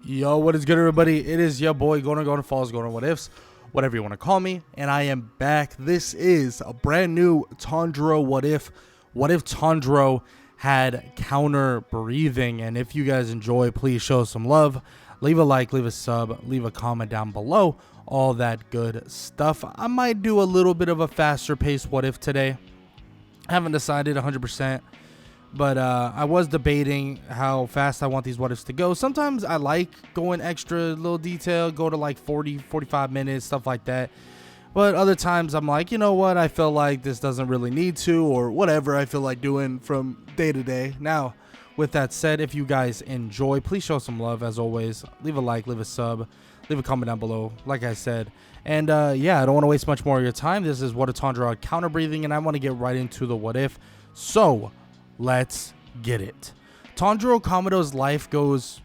Yo, what is good, everybody? It is your boy Going Falls, Going What Ifs, whatever you want to call me, and I am back. This is a brand new Tanjiro What If. What if Tanjiro had counter breathing? And if you guys enjoy, please show some love. Leave a like, leave a sub, leave a comment down below. All that good stuff. I might do a little bit of a faster paced What If today. I haven't decided 100%. But I was debating how fast I want these what ifs to go. Sometimes I like going extra little detail, go to like 40, 45 minutes, stuff like that. But other times I'm like, you know what? I feel like this doesn't really need to, or whatever I feel like doing from day to day. Now, with that said, if you guys enjoy, please show some love as always. Leave a like, leave a sub, leave a comment down below, like I said. And yeah, I don't want to waste much more of your time. This is What If Tanjiro counter breathing, and I want to get right into the what if. So let's get it. Tanjiro Kamado's life goes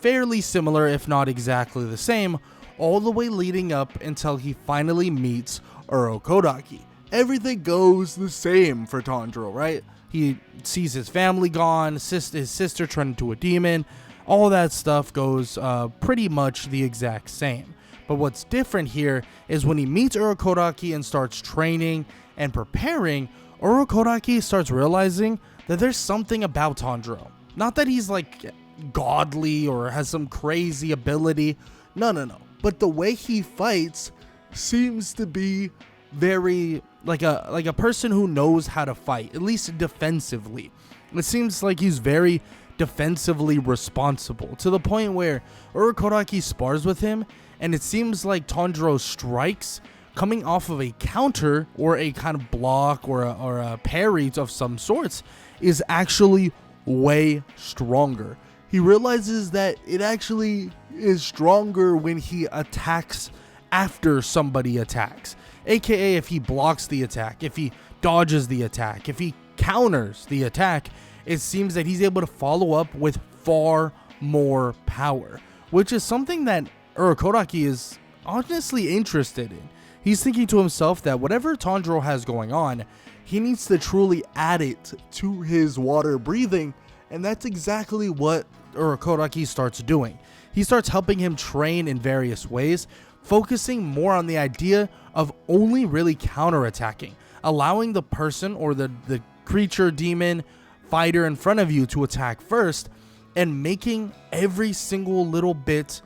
fairly similar, if not exactly the same, all the way leading up until he finally meets Urokodaki. Everything goes the same for Tanjiro, right? He sees his family gone, his sister turned into a demon. All that stuff goes pretty much the exact same. But what's different here is when he meets Urokodaki and starts training and preparing, Urokodaki starts realizing that there's something about Tanjiro. Not that he's like godly or has some crazy ability. No. But the way he fights seems to be very like a person who knows how to fight, at least defensively. It seems like he's very defensively responsible, to the point where Urokodaki spars with him, and it seems like Tanjiro strikes coming off of a counter or a kind of block or a parry of some sorts is actually way stronger. He realizes that it actually is stronger when he attacks after somebody attacks, aka if he blocks the attack, if he dodges the attack, if he counters the attack. It seems that he's able to follow up with far more power, which is something that Urokodaki is honestly interested in. He's thinking to himself that whatever Tanjiro has going on, he needs to truly add it to his water breathing, and that's exactly what Urokodaki starts doing. He starts helping him train in various ways, focusing more on the idea of only really counterattacking, allowing the person or the creature, demon, fighter in front of you to attack first, and making every single little bit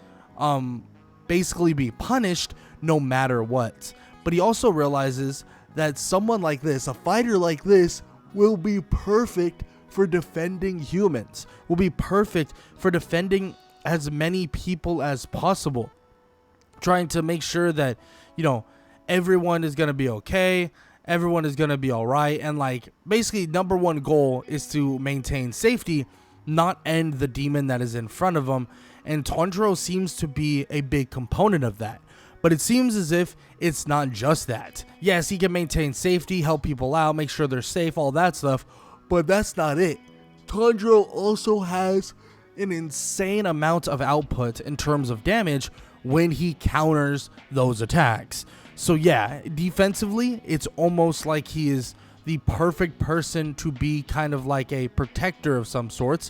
basically be punished no matter what. But he also realizes that someone like this, a fighter like this, will be perfect for defending humans, will be perfect for defending as many people as possible, trying to make sure that, you know, everyone is going to be okay, everyone is going to be all right, and like basically number one goal is to maintain safety, not end the demon that is in front of him. And Tanjiro seems to be a big component of that. But it seems as if it's not just that. Yes, he can maintain safety, help people out, make sure they're safe, all that stuff, but that's not it. Tanjiro also has an insane amount of output in terms of damage when he counters those attacks. So yeah, defensively, it's almost like he is the perfect person to be kind of like a protector of some sorts.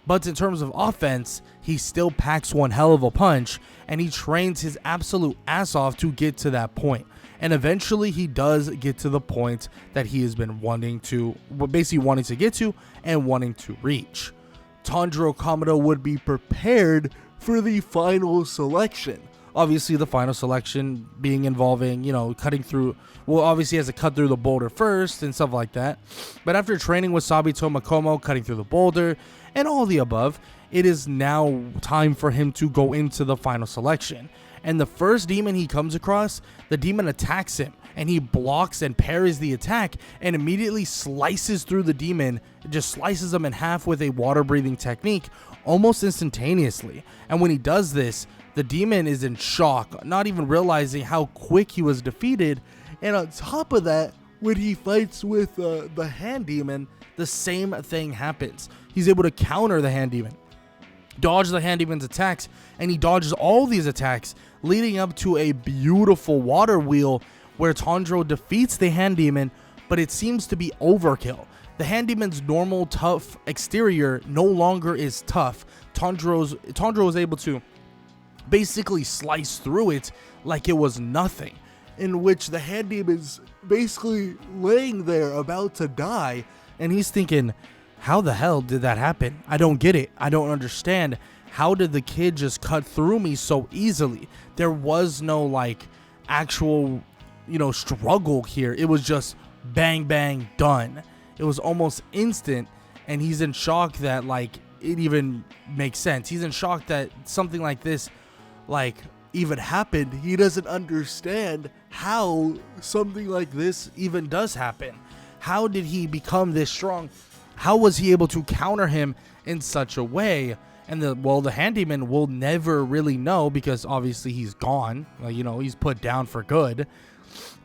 But in terms of offense, he still packs one hell of a punch, and he trains his absolute ass off to get to that point. And eventually he does get to the point that he has been wanting to get to and wanting to reach. Tanjiro Kamado would be prepared for the final selection. Obviously, the final selection being involving, you know, cutting through. Well, obviously, he has to cut through the boulder first and stuff like that. But after training with Sabito Makomo, cutting through the boulder, and all the above, it is now time for him to go into the final selection. And the first demon he comes across, the demon attacks him, and he blocks and parries the attack and immediately slices through the demon, just slices him in half with a water breathing technique almost instantaneously. And when he does this, the demon is in shock, not even realizing how quick he was defeated. And on top of that, when he fights with the hand demon, the same thing happens. He's able to counter the hand demon, dodge the hand demon's attacks, and he dodges all these attacks, leading up to a beautiful water wheel where Tanjiro defeats the hand demon, but it seems to be overkill. The handyman's normal tough exterior no longer is tough. Tanjiro was able to basically slice through it like it was nothing, in which the handyman's basically laying there about to die, and he's thinking, how the hell did that happen? I don't get it. I don't understand. How did the kid just cut through me so easily? There was no like actual, struggle here. It was just bang, bang, done. It was almost instant, and he's in shock that like it even makes sense. He's in shock that something like this like even happened. He doesn't understand how something like this even does happen. How did he become this strong? How was he able to counter him in such a way? And the handyman will never really know, because obviously he's gone. He's put down for good.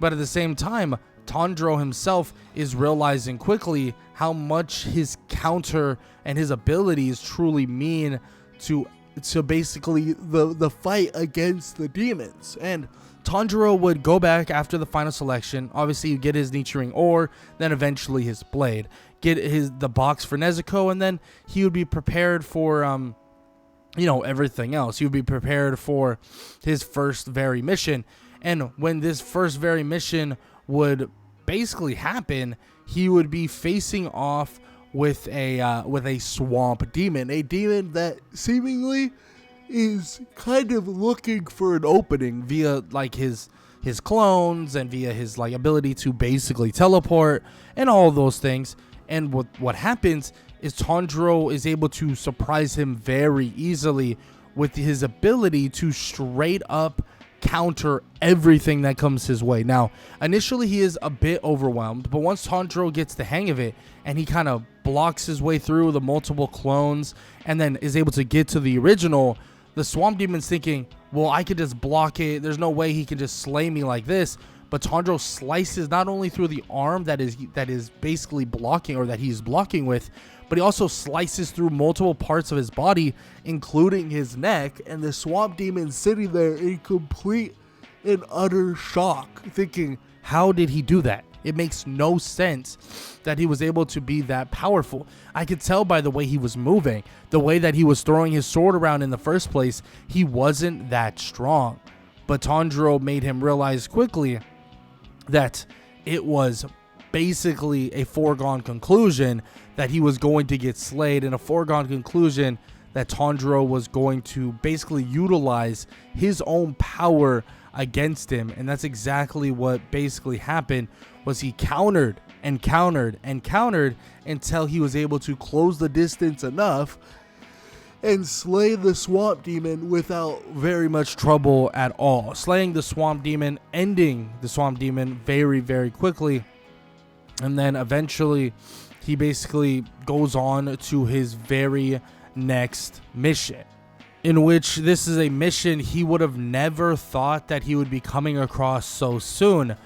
But at the same time, Tanjiro himself is realizing quickly how much his counter and his abilities truly mean to basically the fight against the demons. And Tanjiro would go back after the final selection. Obviously, you get his Nichiren ore, then eventually his blade, get the box for Nezuko, and then he would be prepared for everything else. He would be prepared for his first very mission. And when this first very mission would basically happen, he would be facing off with a swamp demon, a demon that seemingly is kind of looking for an opening via like his clones and via his like ability to basically teleport and all those things. And what happens is Tanjiro is able to surprise him very easily with his ability to straight up counter everything that comes his way. Now, initially he is a bit overwhelmed, but once Tanjiro gets the hang of it and he kind of blocks his way through the multiple clones and then is able to get to the original, the swamp demon's thinking, well, I could just block it. There's no way he can just slay me like this. But Tanjiro slices not only through the arm that is basically blocking, or that he's blocking with, but he also slices through multiple parts of his body, including his neck, and the swamp demon's sitting there in complete and utter shock, thinking, how did he do that? It makes no sense that he was able to be that powerful. I could tell by the way he was moving, the way that he was throwing his sword around in the first place, he wasn't that strong. But Tanjiro made him realize quickly that it was basically a foregone conclusion that he was going to get slayed, and a foregone conclusion that Tanjiro was going to basically utilize his own power against him. And that's exactly what basically happened, was he countered and countered and countered until he was able to close the distance enough and slay the swamp demon without very much trouble at all. Slaying the swamp demon, ending the swamp demon very, very quickly. And then eventually he basically goes on to his very next mission, in which this is a mission he would have never thought that he would be coming across so soon,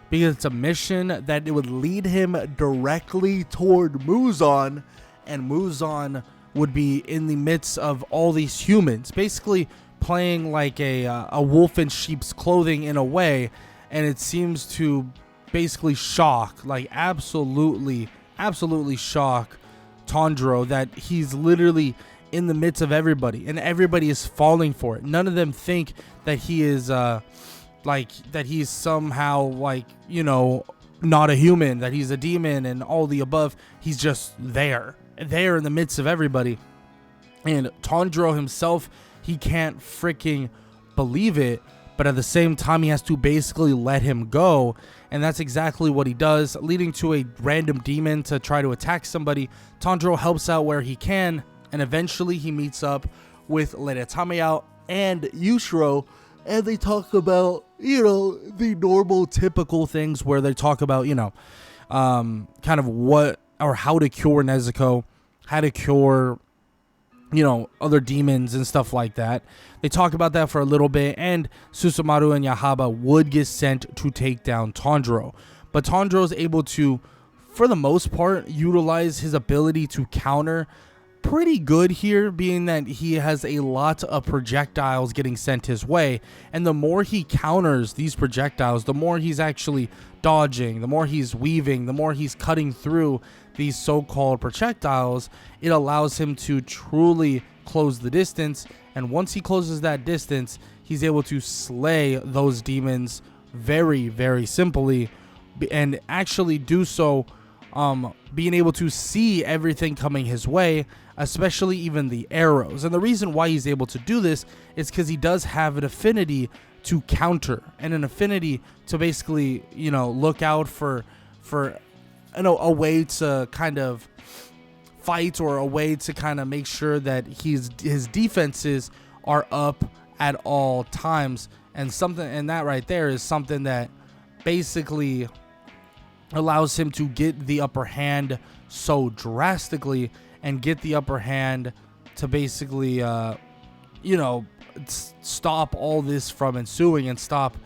because it's a mission that it would lead him directly toward Muzan, and Muzan would be in the midst of all these humans, basically playing like a wolf in sheep's clothing in a way. And it seems to basically shock, like absolutely shock Tanjiro, that he's literally in the midst of everybody and everybody is falling for it. None of them think that he is that he's somehow not a human, that he's a demon and all the above. He's just there in the midst of everybody. And Tanjiro himself, he can't freaking believe it, but at the same time he has to basically let him go. And that's exactly what he does, leading to a random demon to try to attack somebody. Tanjiro helps out where he can, and eventually he meets up with Lady Tamayao and Yushiro, and they talk about, the normal typical things where they talk about, kind of what or how to cure Nezuko, how to cure, other demons and stuff like that. They talk about that for a little bit, and Susumaru and Yahaba would get sent to take down Tanjiro. But Tanjiro is able to, for the most part, utilize his ability to counter pretty good here, being that he has a lot of projectiles getting sent his way, and the more he counters these projectiles, the more he's actually dodging, the more he's weaving, the more he's cutting through these so-called projectiles, it allows him to truly close the distance. And once he closes that distance, he's able to slay those demons very, very simply, and actually do so being able to see everything coming his way, especially even the arrows. And the reason why he's able to do this is because he does have an affinity to counter, and an affinity to basically, look out for a way to kind of fight, or a way to kind of make sure that his defenses are up at all times. And that right there is something that basically allows him to get the upper hand so drastically, and get the upper hand to basically stop all this from ensuing, and stop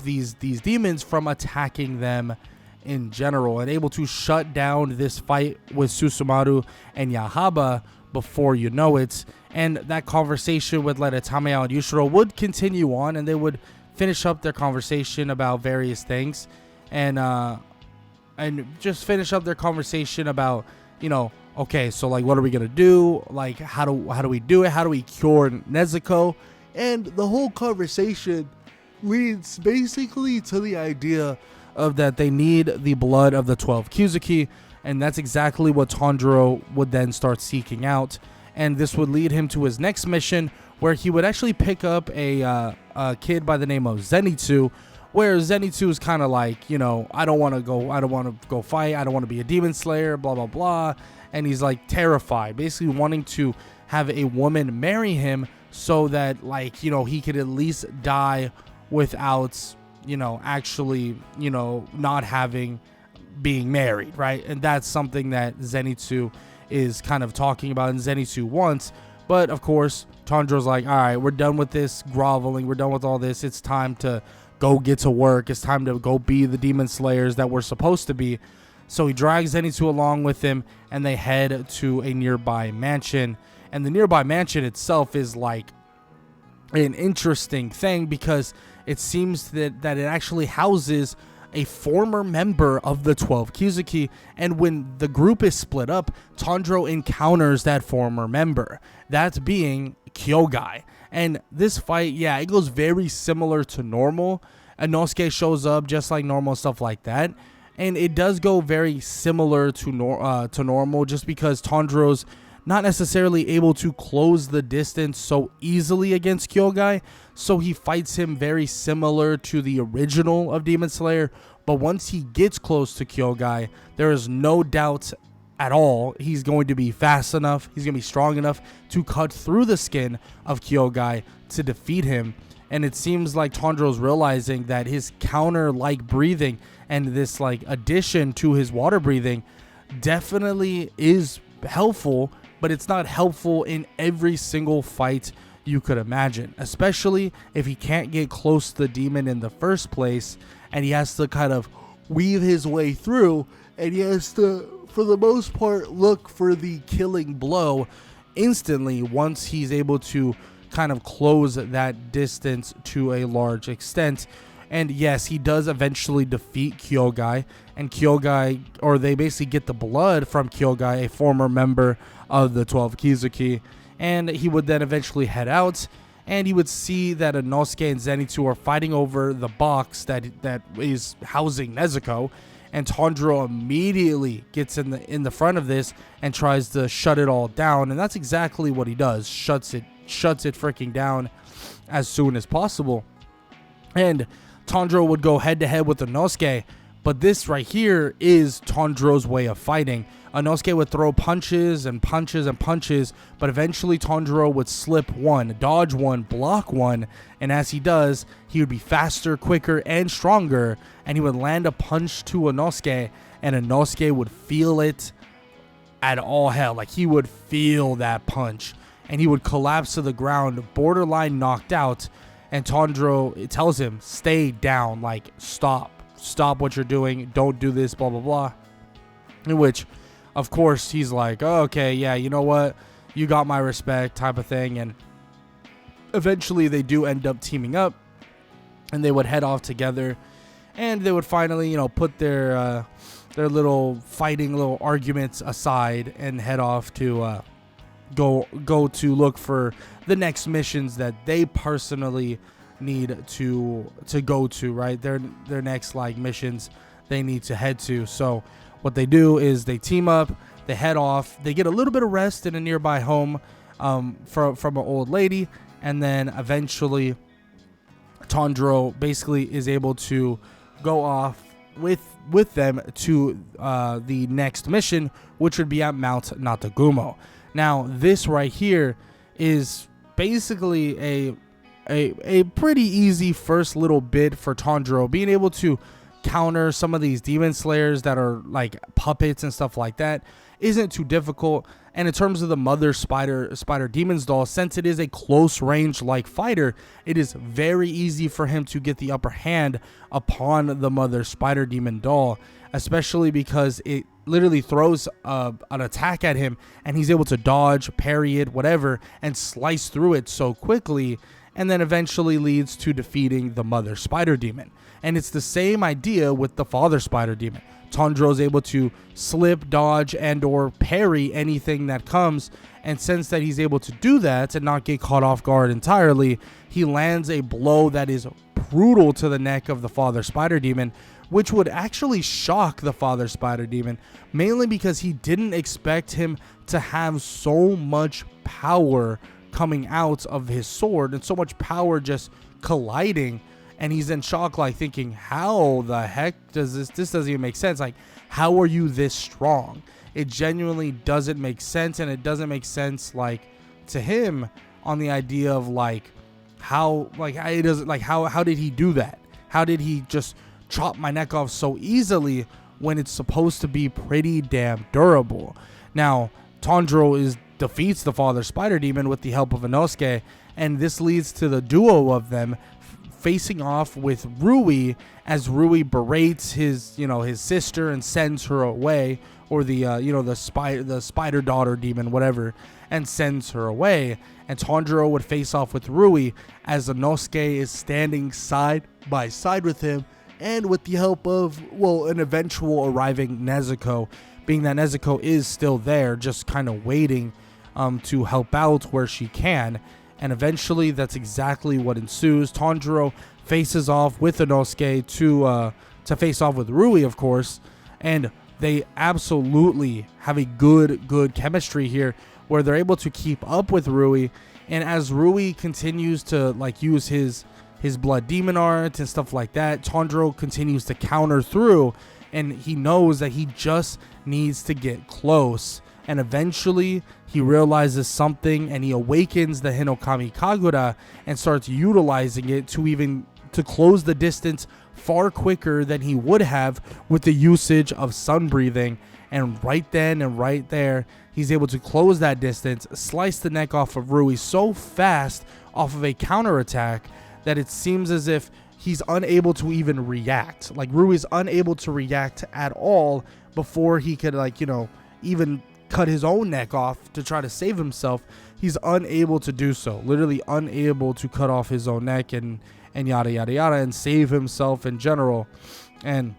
these demons from attacking them in general, and able to shut down this fight with Susumaru and Yahaba before you know it. And that conversation with Tameya and Yushiro would continue on, and they would finish up their conversation about various things, and just finish up their conversation about, okay, so like, what are we gonna do? Like, how do we do it? How do we cure Nezuko? And the whole conversation leads basically to the idea of that they need the blood of the 12 Kyuzuki, and that's exactly what Tanjiro would then start seeking out. And this would lead him to his next mission, where he would actually pick up a kid by the name of Zenitsu, where Zenitsu is kind of like, I don't want to go fight, I don't want to be a demon slayer, blah blah blah, and he's like terrified, basically wanting to have a woman marry him, so that he could at least die without actually not being married, right? And that's something that Zenitsu is kind of talking about, and Zenitsu wants. But of course, Tanjiro's like, all right, we're done with this groveling, we're done with all this, it's time to go get to work, it's time to go be the demon slayers that we're supposed to be. So he drags Zenitsu along with him, and they head to a nearby mansion. And the nearby mansion itself is like an interesting thing, because it seems that it actually houses a former member of the 12 Kyuzuki, and when the group is split up, Tanjiro encounters that former member, that being Kyogai. And this fight, yeah, it goes very similar to normal. Inosuke shows up just like normal, stuff like that, and it does go very similar to normal, just because Tanjiro's not necessarily able to close the distance so easily against Kyogai, so he fights him very similar to the original of Demon Slayer. But once he gets close to Kyogai, there is no doubt at all he's going to be fast enough, he's going to be strong enough to cut through the skin of Kyogai to defeat him. And it seems like Tanjiro's realizing that his counter-like breathing and this addition to his water breathing definitely is helpful, but it's not helpful in every single fight you could imagine, especially if he can't get close to the demon in the first place, and he has to kind of weave his way through, and he has to, for the most part, look for the killing blow instantly once he's able to kind of close that distance to a large extent. And yes, he does eventually defeat Kyogai, and they basically get the blood from Kyogai, a former member of the 12 Kyuzuki, and he would then eventually head out, and he would see that Inosuke and Zenitsu are fighting over the box that is housing Nezuko, and Tanjiro immediately gets in the front of this and tries to shut it all down, and that's exactly what he does, shuts it freaking down as soon as possible. And Tanjiro would go head to head with Inosuke, but this right here is Tanjiro's way of fighting. Inosuke would throw punches and punches and punches, but eventually Tanjiro would slip one, dodge one, block one, and as he does, he would be faster, quicker, and stronger, and he would land a punch to Inosuke, and Inosuke would feel it at all hell. Like, he would feel that punch, and he would collapse to the ground, borderline knocked out, and Tanjiro tells him, stay down, like, stop what you're doing, don't do this, blah, blah, blah. In which of course, he's like, oh, okay, yeah, you know what? You got my respect type of thing. And eventually they do end up teaming up, and they would head off together, and they would finally, put their little fighting, little arguments aside and head off to go to look for the next missions that they personally need to go to, right? Their next like missions they need to head to. So what they do is they team up, they head off, they get a little bit of rest in a nearby home from an old lady, and then eventually Tanjiro basically is able to go off with them to the next mission, which would be at Mount Natagumo. Now, this right here is basically a pretty easy first little bit for Tanjiro, being able to counter some of these demon slayers that are like puppets and stuff like that isn't too difficult. And in terms of the mother spider demon's doll, since it is a close range like fighter, it is very easy for him to get the upper hand upon the mother spider demon doll, especially because it literally throws an attack at him and he's able to dodge, parry it, whatever, and slice through it so quickly, and then eventually leads to defeating the mother spider demon. And it's the same idea with the father spider demon. Tanjiro is able to slip, dodge, and or parry anything that comes, and since that he's able to do that and not get caught off guard entirely, he lands a blow that is brutal to the neck of the father spider demon, which would actually shock the father spider demon, mainly because he didn't expect him to have so much power coming out of his sword and so much power just colliding. And he's in shock, like thinking, how the heck does this doesn't even make sense. Like, how are you this strong? It genuinely doesn't make sense. And it doesn't make sense, like, to him on the idea of like how, like, it doesn't, like, how did he do that? How did he just chop my neck off so easily when it's supposed to be pretty damn durable? Now, Tanjiro defeats the father spider demon with the help of Inosuke, and this leads to the duo of them facing off with Rui, as Rui berates his sister and sends her away, or the spider daughter demon, whatever, and sends her away. And Tanjiro would face off with Rui as Inosuke is standing side by side with him, and with the help of, an eventual arriving Nezuko, being that Nezuko is still there, just kind of waiting to help out where she can. And eventually, that's exactly what ensues. Tanjiro faces off with Inosuke to face off with Rui, of course. And they absolutely have a good chemistry here, where they're able to keep up with Rui. And as Rui continues to like use his blood demon art and stuff like that, Tanjiro continues to counter through, and he knows that he just needs to get close. And eventually he realizes something, and he awakens the Hinokami Kagura and starts utilizing it to close the distance far quicker than he would have with the usage of sun breathing. And right then and right there, he's able to close that distance, slice the neck off of Rui so fast off of a counterattack that it seems as if he's unable to even react. Like, Rui's unable to react at all before he could, even cut his own neck off to try to save himself. He's unable to do so, literally unable to cut off his own neck and yada yada yada and save himself in general. And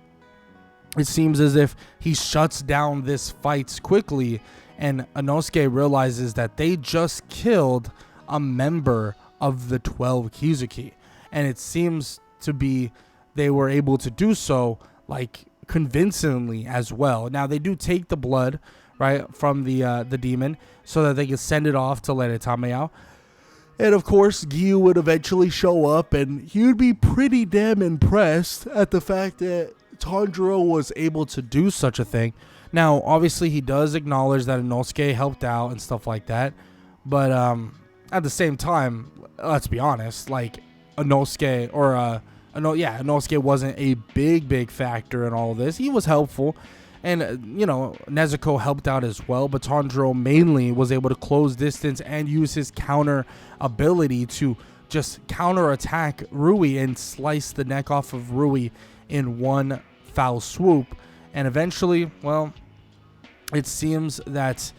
it seems as if he shuts down this fight quickly, and Inosuke realizes that they just killed a member of the 12 Kizuki, and it seems to be they were able to do so like convincingly as well. Now, they do take the blood right from the demon so that they can send it off to Lady Tamayao. And of course, Giyu would eventually show up, and he would be pretty damn impressed at the fact that Tanjiro was able to do such a thing. Now, obviously, he does acknowledge that Inosuke helped out and stuff like that, but at the same time, let's be honest, like, Inosuke wasn't a big factor in all of this. He was helpful. And, Nezuko helped out as well, but Tanjiro mainly was able to close distance and use his counter ability to just counter attack Rui and slice the neck off of Rui in one foul swoop. And eventually, it seems that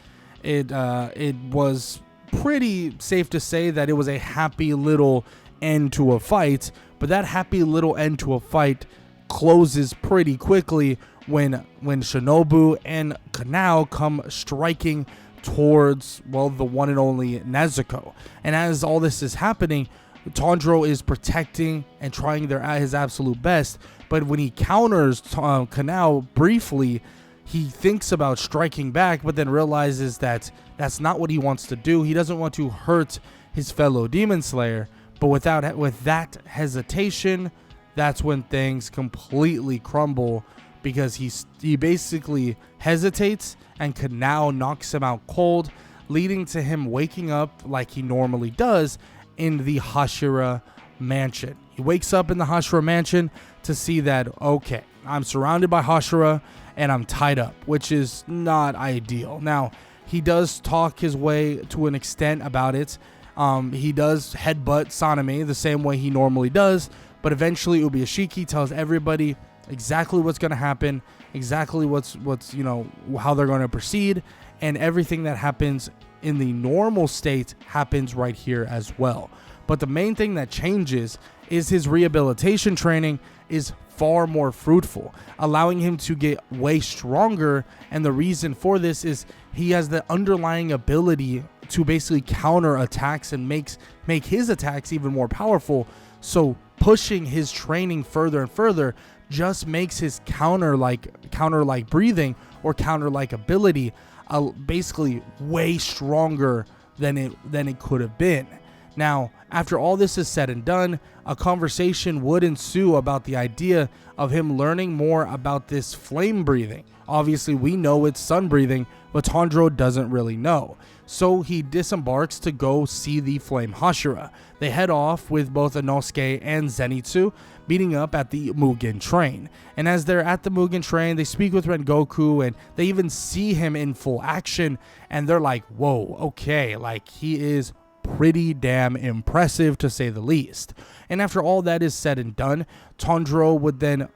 it was pretty safe to say that it was a happy little end to a fight, but that happy little end to a fight closes pretty quickly when Shinobu and Kanao come striking towards, well, the one and only Nezuko. And as all this is happening, Tanjiro is protecting and trying his absolute best, but when he counters Kanao briefly, he thinks about striking back, but then realizes that that's not what he wants to do. He doesn't want to hurt his fellow Demon Slayer, but with that hesitation, that's when things completely crumble, because he basically hesitates and Kanao knocks him out cold, leading to him waking up like he normally does in the Hashira mansion. He wakes up in the Hashira mansion to see that, okay, I'm surrounded by Hashira and I'm tied up, which is not ideal. Now, he does talk his way to an extent about it. He does headbutt Sanemi the same way he normally does, but eventually Ubuyashiki tells everybody exactly what's going to happen, exactly what's how they're going to proceed, and everything that happens in the normal state happens right here as well. But the main thing that changes is his rehabilitation training is far more fruitful, allowing him to get way stronger. And the reason for this is he has the underlying ability to basically counter attacks and make his attacks even more powerful. So pushing his training further and further just makes his counter like breathing or counter like ability basically way stronger than it could have been. Now, after all this is said and done, a conversation would ensue about the idea of him learning more about this flame breathing. Obviously, we know it's sun breathing, but Tanjiro doesn't really know. So he disembarks to go see the flame Hashira. They head off with both Inosuke and Zenitsu, meeting up at the Mugen train. And as they're at the Mugen train, they speak with Rengoku, and they even see him in full action, and they're like, whoa, okay, like he is pretty damn impressive to say the least. And after all that is said and done, Tanjiro would then,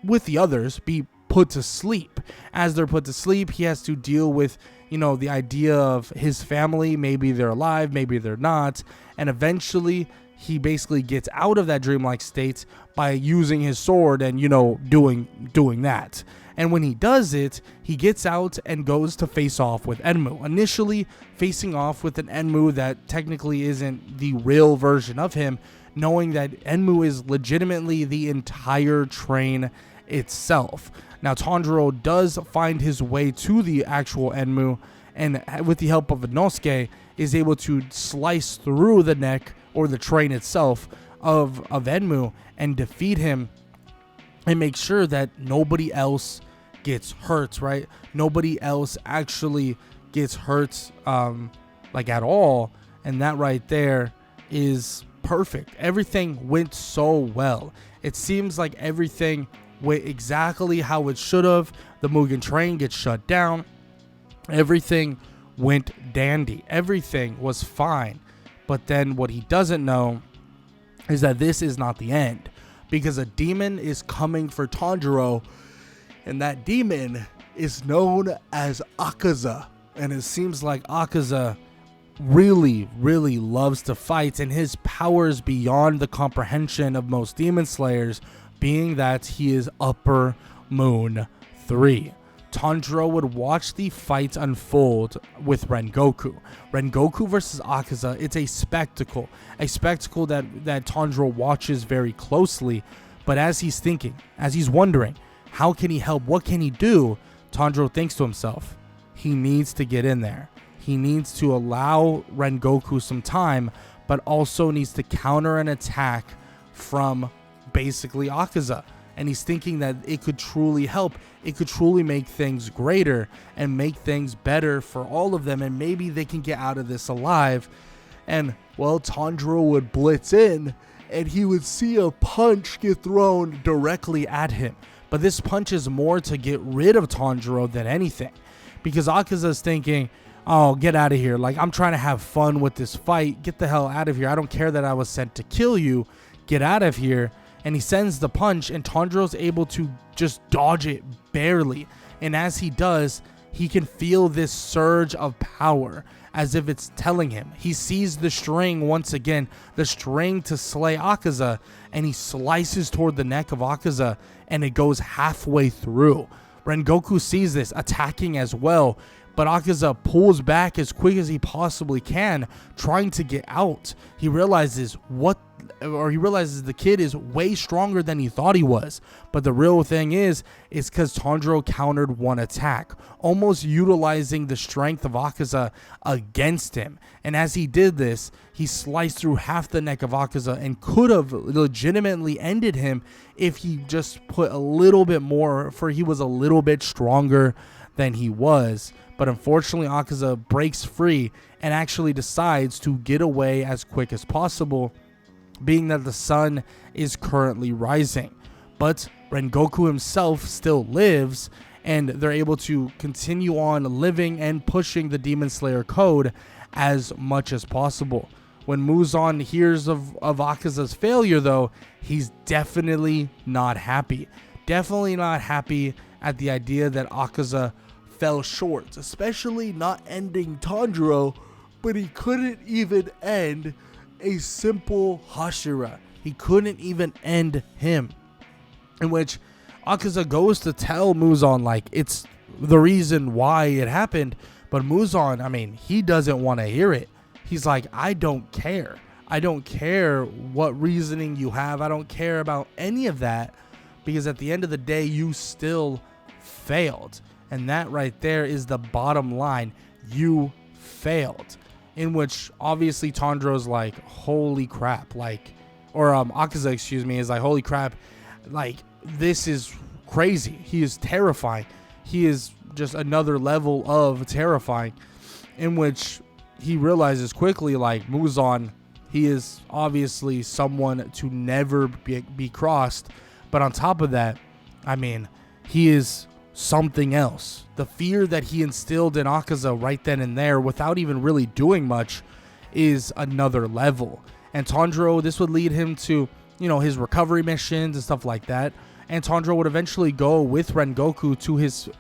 with the others, be put to sleep. As they're put to sleep, he has to deal with, the idea of his family. Maybe they're alive, maybe they're not. And eventually, he basically gets out of that dreamlike state by using his sword and, doing that. And when he does it, he gets out and goes to face off with Enmu. Initially facing off with an Enmu that technically isn't the real version of him, knowing that Enmu is legitimately the entire train itself. Now, Tanjiro does find his way to the actual Enmu, and with the help of Inosuke, is able to slice through the neck or the train itself of Enmu and defeat him, and make sure that nobody else gets hurt, right? Nobody else actually gets hurt at all. And that right there is perfect. Everything went so well. It seems like everything went exactly how it should have. The Mugen train gets shut down. Everything went dandy. Everything was fine. But then what he doesn't know is that this is not the end, because a demon is coming for Tanjiro, and that demon is known as Akaza. And it seems like Akaza really, really loves to fight, and his powers beyond the comprehension of most demon slayers, being that he is Upper Moon 3. Tanjiro would watch the fight unfold with Rengoku. Rengoku versus Akaza, it's a spectacle that Tanjiro watches very closely. But as he's thinking, as he's wondering, how can he help? What can he do? Tanjiro thinks to himself, he needs to get in there. He needs to allow Rengoku some time, but also needs to counter an attack from basically Akaza. And he's thinking that it could truly help. It could truly make things greater and make things better for all of them. And maybe they can get out of this alive. And, well, Tanjiro would blitz in, and he would see a punch get thrown directly at him. But this punch is more to get rid of Tanjiro than anything, because Akaza's thinking, oh, get out of here. Like, I'm trying to have fun with this fight. Get the hell out of here. I don't care that I was sent to kill you. Get out of here. And he sends the punch, and Tanjiro's able to just dodge it barely. And as he does, he can feel this surge of power, as if it's telling him. He sees the string once again, the string to slay Akaza, and he slices toward the neck of Akaza, and it goes halfway through. Rengoku sees this, attacking as well, but Akaza pulls back as quick as he possibly can, trying to get out. He realizes the kid is way stronger than he thought he was. But the real thing is because Tanjiro countered one attack, almost utilizing the strength of Akaza against him. And as he did this, he sliced through half the neck of Akaza and could have legitimately ended him if he just put a little bit more, for he was a little bit stronger than he was. But unfortunately, Akaza breaks free and actually decides to get away as quick as possible, being that the sun is currently rising. But Rengoku himself still lives, and they're able to continue on living and pushing the Demon Slayer code as much as possible. When Muzan hears of Akaza's failure, though, he's definitely not happy. Definitely not happy at the idea that Akaza fell short, especially not ending Tanjiro, but he couldn't even end a simple Hashira. He couldn't even end him. In which Akaza goes to tell Muzan, like, it's the reason why it happened, but Muzan, I mean, he doesn't want to hear it. He's like, I don't care. I don't care what reasoning you have. I don't care about any of that, because at the end of the day, you still failed. And that right there is the bottom line. You failed. In which obviously Tanjiro's like, holy crap, like, or Akaza, excuse me, is like, holy crap, like, this is crazy. He is terrifying. He is just another level of terrifying, in which he realizes quickly, like, Muzan, he is obviously someone to never be crossed. But on top of that, I mean, he is something else. The fear that he instilled in Akaza right then and there, without even really doing much, is another level. And Tanjiro, this would lead him to, you know, his recovery missions and stuff like that. And Tanjiro would eventually go with Rengoku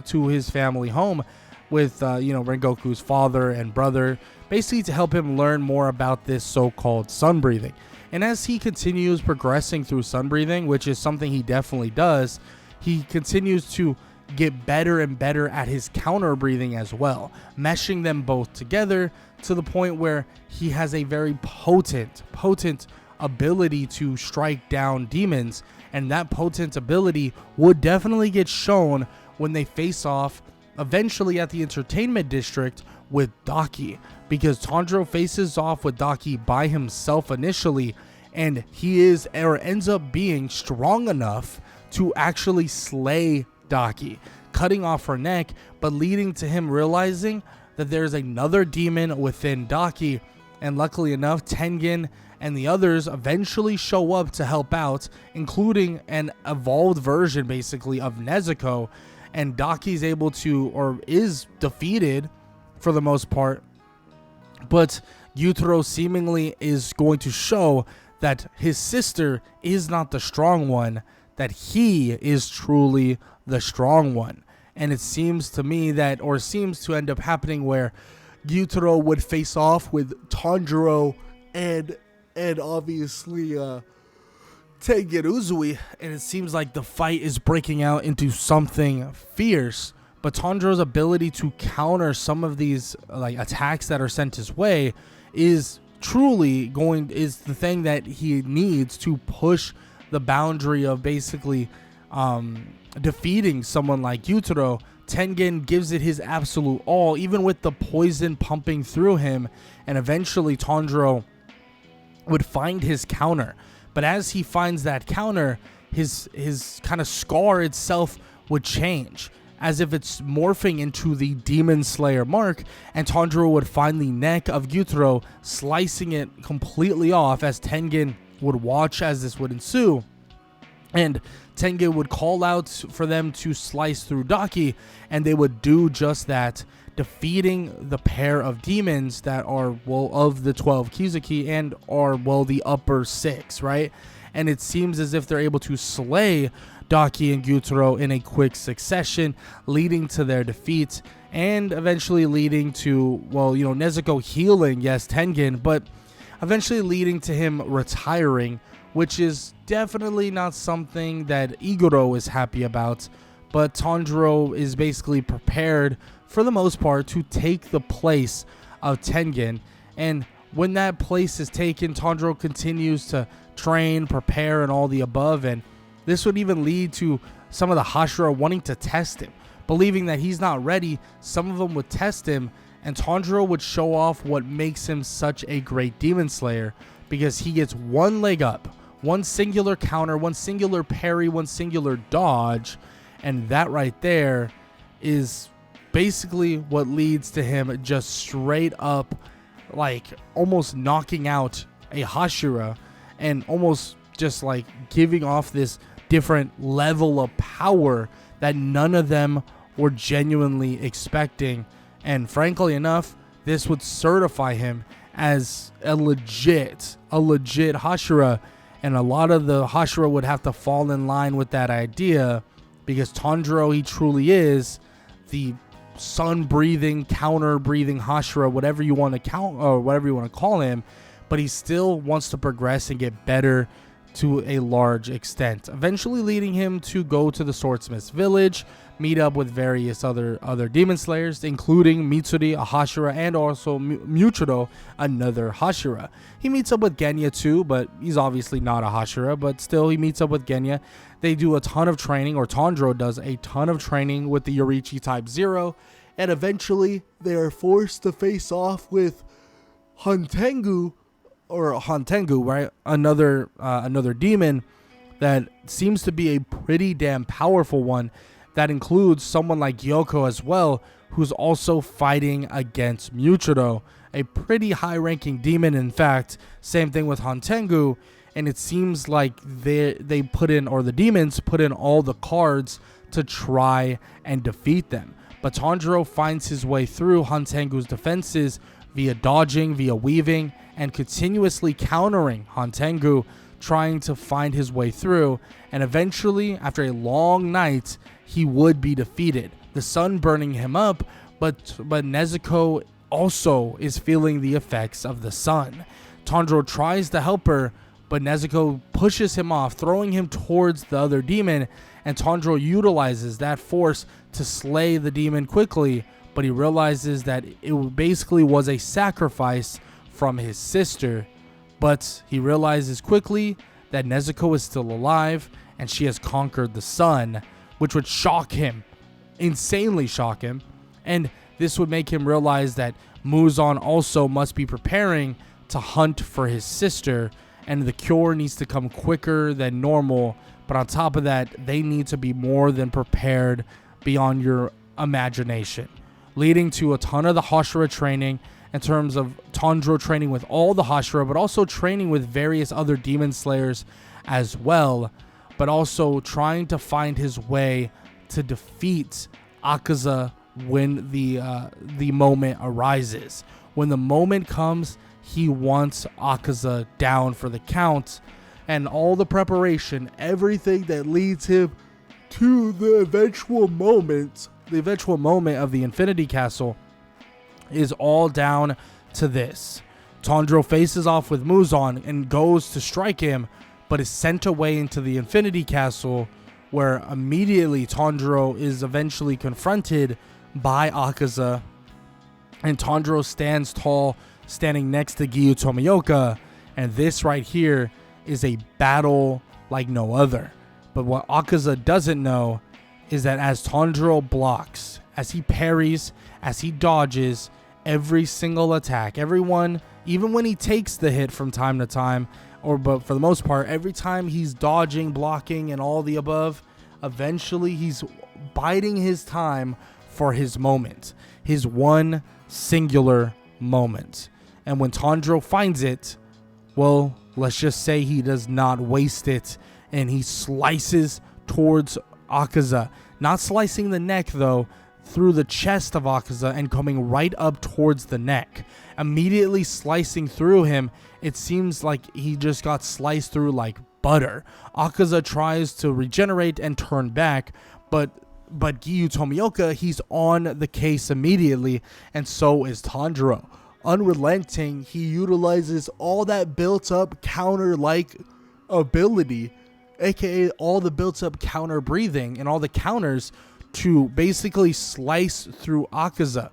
to his family home with Rengoku's father and brother, basically to help him learn more about this so-called sun breathing. And as he continues progressing through sun breathing, which is something he definitely does, he continues to get better and better at his counter breathing as well, meshing them both together to the point where he has a very potent ability to strike down demons. And that potent ability would definitely get shown when they face off eventually at the entertainment district with Daki, because Tanjiro faces off with Daki by himself initially, and he ends up being strong enough to actually slay Daki, cutting off her neck, but leading to him realizing that there's another demon within Daki. And luckily enough, Tengen and the others eventually show up to help out, including an evolved version basically of Nezuko, and Daki's able to, or is defeated for the most part, but Gyutaro seemingly is going to show that his sister is not the strong one, that he is truly the strong one. And it seems to me that, or seems to end up happening, where Gyutaro would face off with Tanjiro and obviously Tengen Uzui, and it seems like the fight is breaking out into something fierce. But Tanjiro's ability to counter some of these like attacks that are sent his way is the thing that he needs to push the boundary of basically defeating someone like Gyutaro. Tengen gives it his absolute all, even with the poison pumping through him, and eventually Tanjiro would find his counter. But as he finds that counter, his kind of scar itself would change, as if it's morphing into the Demon Slayer mark, and Tanjiro would find the neck of Gyutaro, slicing it completely off, as Tengen would watch as this would ensue. And Tengen would call out for them to slice through Daki, and they would do just that, defeating the pair of demons that are, well, of the 12 Kizuki and are, well, the upper 6, right? And it seems as if they're able to slay Daki and Gyutaro in a quick succession, leading to their defeat. and eventually leading to, well, Nezuko healing, yes, Tengen, but eventually leading to him retiring, which is definitely not something that Iguro is happy about. But Tanjiro is basically prepared, for the most part, to take the place of Tengen. And when that place is taken, Tanjiro continues to train, prepare, and all the above. And this would even lead to some of the Hashira wanting to test him. Believing that he's not ready, some of them would test him, and Tanjiro would show off what makes him such a great Demon Slayer, because he gets one leg up, one singular counter, one singular parry, one singular dodge, and that right there is basically what leads to him just straight up, like, almost knocking out a Hashira, and almost just like giving off this different level of power that none of them were genuinely expecting. And frankly enough, this would certify him as a legit Hashira, and a lot of the Hashira would have to fall in line with that idea, because Tanjiro, he truly is the sun-breathing, counter-breathing Hashira, whatever you want to count or whatever you want to call him, but he still wants to progress and get better to a large extent, eventually leading him to go to the Swordsmith's village, meet up with various other Demon Slayers, including Mitsuri, a Hashira, and also Muchiro, another Hashira. He meets up with Genya too, but he's obviously not a Hashira, but still he meets up with Genya. They do a ton of training, or Tanjiro does a ton of training with the Yorichi Type 0, and eventually they are forced to face off with Hantengu, right? Another demon that seems to be a pretty damn powerful one, that includes someone like Yoko as well, who's also fighting against Muchiro, a pretty high-ranking demon. In fact, same thing with Hantengu, and it seems like they put in, or the demons put in, all the cards to try and defeat them. But Tanjiro finds his way through Hantengu's defenses via dodging, via weaving, and continuously countering Hantengu, trying to find his way through, and eventually, after a long night, he would be defeated. The sun burning him up, but Nezuko also is feeling the effects of the sun. Tanjiro tries to help her, but Nezuko pushes him off, throwing him towards the other demon, and Tanjiro utilizes that force to slay the demon quickly, but he realizes that it basically was a sacrifice from his sister. But he realizes quickly that Nezuko is still alive, and she has conquered the sun, which would shock him, insanely shock him, and this would make him realize that Muzan also must be preparing to hunt for his sister, and the cure needs to come quicker than normal. But on top of that, they need to be more than prepared beyond your imagination, leading to a ton of the Hashira training, in terms of Tanjiro training with all the Hashira, but also training with various other Demon Slayers as well, but also trying to find his way to defeat Akaza when the moment arises. When the moment comes, he wants Akaza down for the count, and all the preparation, everything that leads him to the eventual moment of the Infinity Castle, is all down to this. Tanjiro faces off with Muzan and goes to strike him, but is sent away into the Infinity Castle, where immediately Tanjiro is eventually confronted by Akaza, and Tanjiro stands tall, standing next to Giyu Tomioka, and this right here is a battle like no other. But what Akaza doesn't know is that as Tanjiro blocks, as he parries, as he dodges, every single attack, everyone, even when he takes the hit from time to time, but for the most part, every time he's dodging, blocking, and all the above, eventually he's biding his time for his moment, his one singular moment. And when Tanjiro finds it, well, let's just say he does not waste it, and he slices towards Akaza, not slicing the neck though, through the chest of Akaza and coming right up towards the neck, immediately slicing through him. It seems like he just got sliced through like butter. Akaza tries to regenerate and turn back, but but Giyu Tomioka, he's on the case immediately, and so is Tanjiro. Unrelenting, he utilizes all that built-up counter-like ability, aka all the built-up counter breathing and all the counters, to basically slice through Akaza.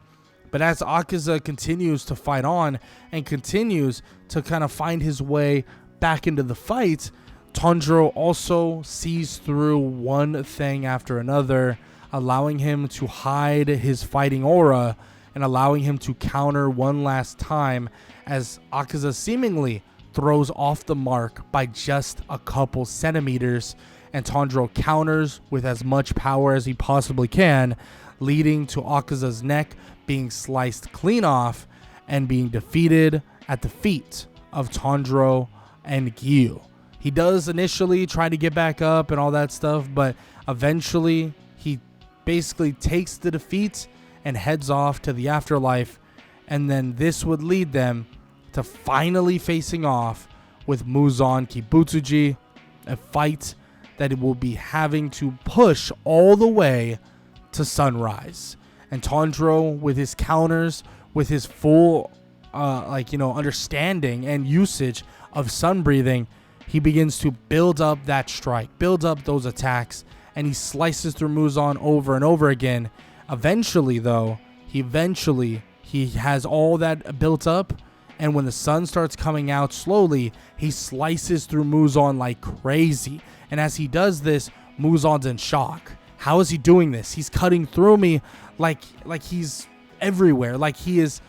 But as Akaza continues to fight on and continues to kind of find his way back into the fight, Tanjiro also sees through one thing after another, allowing him to hide his fighting aura and allowing him to counter one last time as Akaza seemingly throws off the mark by just a couple centimeters, and Tanjiro counters with as much power as he possibly can, leading to Akaza's neck being sliced clean off and being defeated at the feet of Tanjiro and Giyu. He does initially try to get back up and all that stuff, but eventually he basically takes the defeat and heads off to the afterlife, and then this would lead them to finally facing off with Muzan Kibutsuji, a fight that it will be having to push all the way to sunrise. And Tanjiro, with his counters, with his full understanding and usage of sun breathing, he begins to build up that strike, build up those attacks, and he slices through Muzan over and over again. Eventually, though, he has all that built up, and when the sun starts coming out slowly, he slices through Muzan like crazy. And as he does this, Muzan's in shock. How is he doing this? He's cutting through me like he's everywhere. Like there's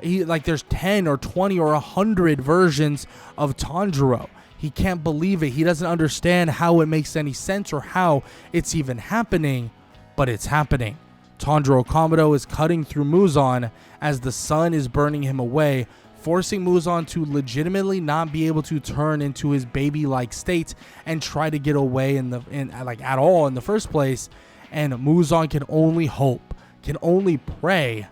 10 or 20 or 100 versions of Tanjiro. He can't believe it. He doesn't understand how it makes any sense or how it's even happening, but it's happening. Tanjiro Kamado is cutting through Muzan as the sun is burning him away, forcing Muzan to legitimately not be able to turn into his baby-like state and try to get away at all in the first place. And Muzan can only hope, can only pray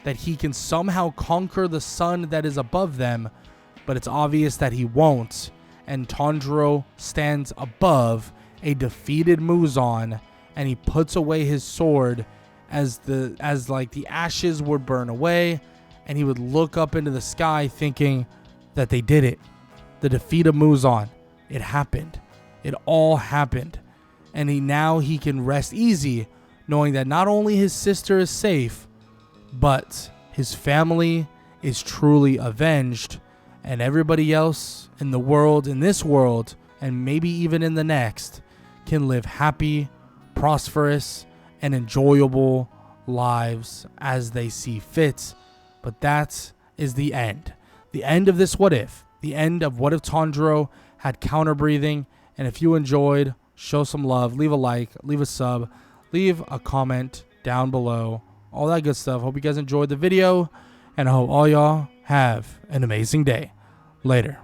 that he can somehow conquer the sun that is above them, but it's obvious that he won't. And Tanjiro stands above a defeated Muzan, and he puts away his sword as the ashes would burn away, and he would look up into the sky thinking that they did it. The defeat of Muzan. It happened. It all happened. And now he can rest easy knowing that not only his sister is safe, but his family is truly avenged, and everybody else in the world, in this world, and maybe even in the next, can live happy, prosperous, and enjoyable lives as they see fit. But that is the end. The end of this What If. The end of What If Tanjiro had counter breathing. And if you enjoyed, show some love. Leave a like. Leave a sub. Leave a comment down below. All that good stuff. Hope you guys enjoyed the video. And I hope all y'all have an amazing day. Later.